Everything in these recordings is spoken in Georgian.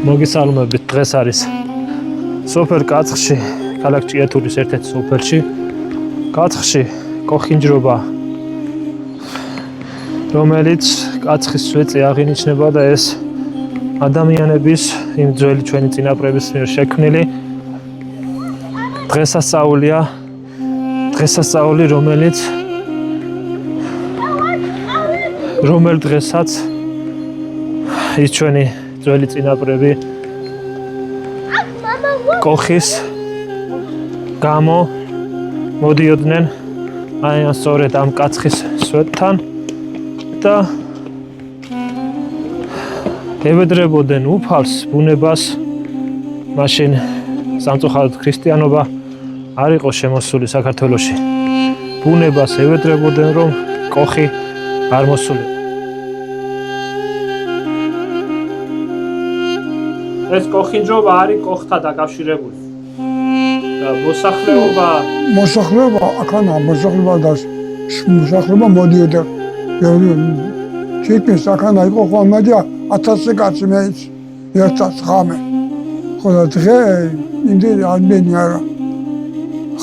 მოგესალმებით, დღეს არის სოფელ კაცხში, ქალაქ ჭიათურის ერთ-ერთ სოფელში. კაცხში კოხინჯრობა, რომელიც კაცხის სვეტზე აღინიშნება და ეს ადამიანების, იმ ძველი ჩვენი წინაპრების მიერ შექმნილი დღესასწაულია, რომელ დღესაც ის ჩვენი ძველი წინაპრები კოხის გამო მოდიოდნენ აი სწორედ ამ კაცხის სვეტთან და ევედრებოდნენ უფალს, ბუნებას. მაშინ სამწუხაროდ ქრისტიანობა არ იყო შემოსული საქართველოში. ბუნებას ევედრებოდნენ, რომ კოხი არ მოსულიყო. ეს კოხინჯრობა არის კოხთა დაკავშირებული. და მოსახლეობა აქანა მოსახლეობა მოდიოდა. შექმნის აქანა იყო ხომადია 1000 კაცი მეც 1000 ღამე. ხოლო დღე იმდენი ადამიანი არა.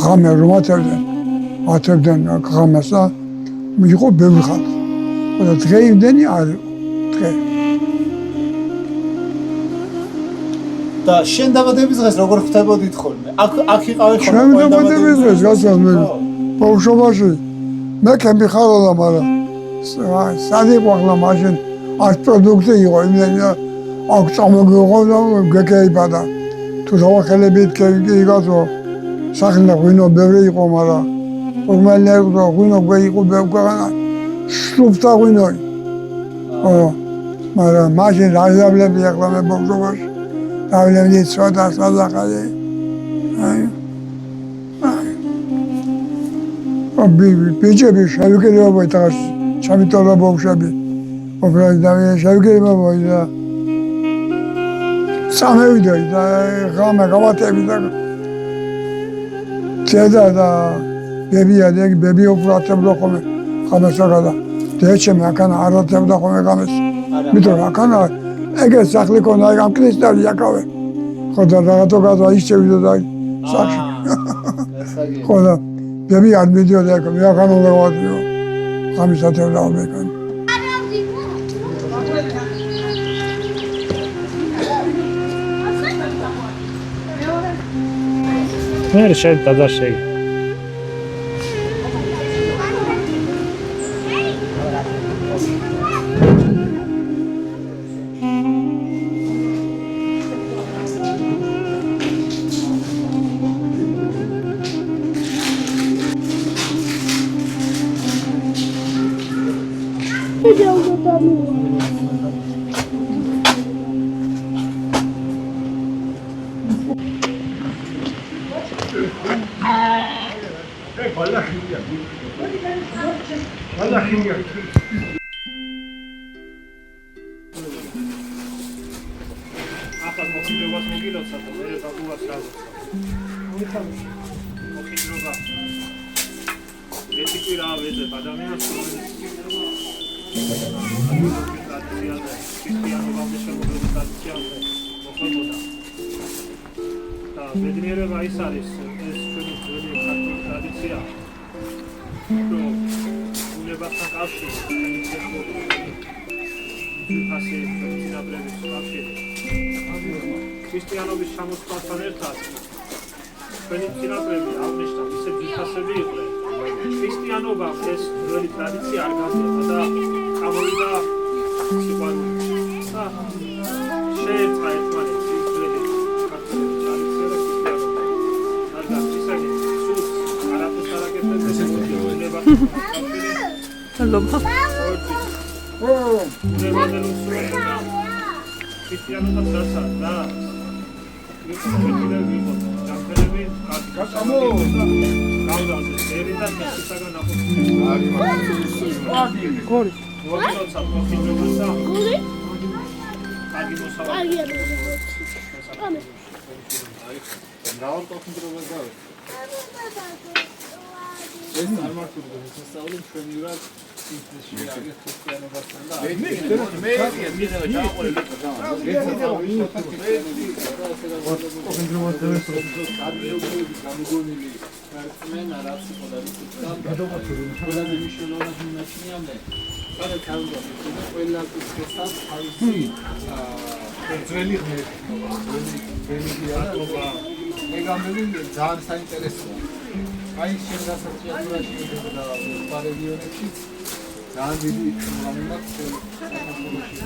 ღამე რომ ათებდნენ ღამესა იყო ბევრი ხალხი. ხოლო დღე იმდენი არ იყო. დღე და შენ დაბადების დღეს როგორ ხვდებოდით ხოლმე? აქ იყავი ხოლმე? შენ დაბადების დღეს გასწავლე. ბავშვობაში მე კემბიხალა, მაგრამ სადიყვახლა მაშინ არ პროდუქტი იყო, იმდენი აქ წამოგიღო და გეკეიბადა. თუ დავახელებით კეიგაზო სახლა ღვინო ბევრი იყო, მაგრამ რომელნაირად ღვინო იყო ბევრგანა შუბთა ღვინოი. მაგრამ მაშინ რაზავლები ახლა მე ბავშვობაში დავლევდი ცოტა საზახალი. ბიჭები შევიკრიბა თავს ჩამიტოლა ბავშვები. ობრალდავი შევიკრიბა და სამევიდა და ღამე გავატები და ცედა და ბები ოპრატებდა ხოლმე ღამესაგადა. დეჩემ აქანა არათებდა ხოლმე ღამეს. მითო აქანა ეგრე სახლი ქონა, ამ კრისტალი აკავე. ხოდა რაღაცა გადა ისევიდა და სახში. ხოდა ბები არ მიდიოდა აქ, მე ახანო დავადიო. ღამისათევდა მეკან. მე შეიძლება და შეი. ახლა კოხინჯრობას მოგილოცა და მე დაგუას რაღაცა. კოხინჯრობა. ერთი კვირა ვეძებ ადამიანს, რომელიც ქრისტიანობამდე შემოგვიყვება ტრადიციაზე მოხდებოდა. და ბედნიერება ის არის, ეს ჩვენი ძველი ქართული ტრადიცია, რომ ბუნებასთან კავშირი, ასე წინაპრების კავშირი. ქრისტიანობის ჩამოსვლასთან ერთად ჩვენი წინაპრები აღნიშნავ ისე ძვირფასები იყვნენ. ქრისტიანობამ ეს ძველი ტრადიცია არ გაძლიერდა და გამოვიდა სიყვარული. და შეერწყა ერთმანეთს ის ძველი ქართული ტრადიცია და ქრისტიანობა. რადგან ისეთი სულ არაფერს არ აკეთებს ეს ბუნებასთან კავშირი. ბუნებაზე უსულებდა ქრისტიანობას დასა და ქრისტიანები იყო ჯანმრთელები გავდავდნენ ერი და ქრისტიანსაგან ნახოთ გორი როცა კოხინჯრობასა გორი კარგი მოსავალი მრავალ კოხინჯრობას გავეთ ეს არ მართული გასასწავლი ჩვენივრად ძველი მეგამბელი ძალიან საინტერესოა. აი შენ გასაჭიროებაში და პარეგიონებში ძალიან დიდი პრობლემა მაქვს საქართველოში.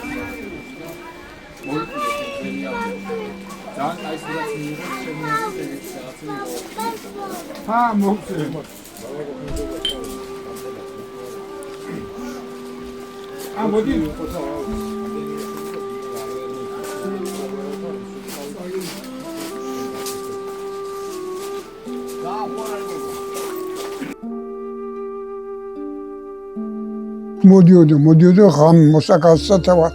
ძალიან აი სადაც მიიღოს შემოიღოს ეგეთი რაღაცები. მოგწევ. მოდი მოდიოდა ღამ მოსაკაცსათევად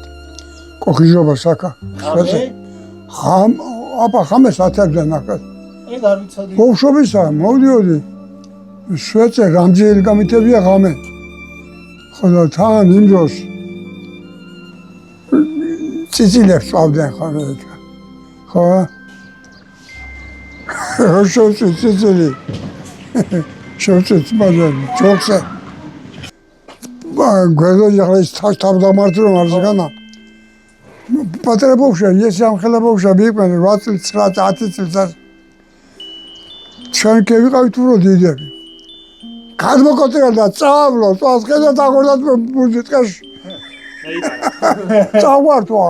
კოხიჟობა საკა ღამ აბა ღამეს ათებდნენ ახლა ეგ არ ვიცოდი ბავშვობისა მოდიოდი შვეცე რამჯერად გამიტებია ღამე ხოლო თან იმ დროს ციცილებს წავდნენ ხო შევწი ციცილი შევწი მაგრამ ჯოქსა გვერდში ახლა ის თავდამართი რომ არ ზეგანა პატარა ბავშვია ეს ამხელა ბავშვია მიყმენ 8 წელს 9 10 წელს ჩვენ კი ვიყავით უფრო დიდები გადმოკოტრა და წავლო წავს ხედავ დაგორდათ მუსიკაში წავართვა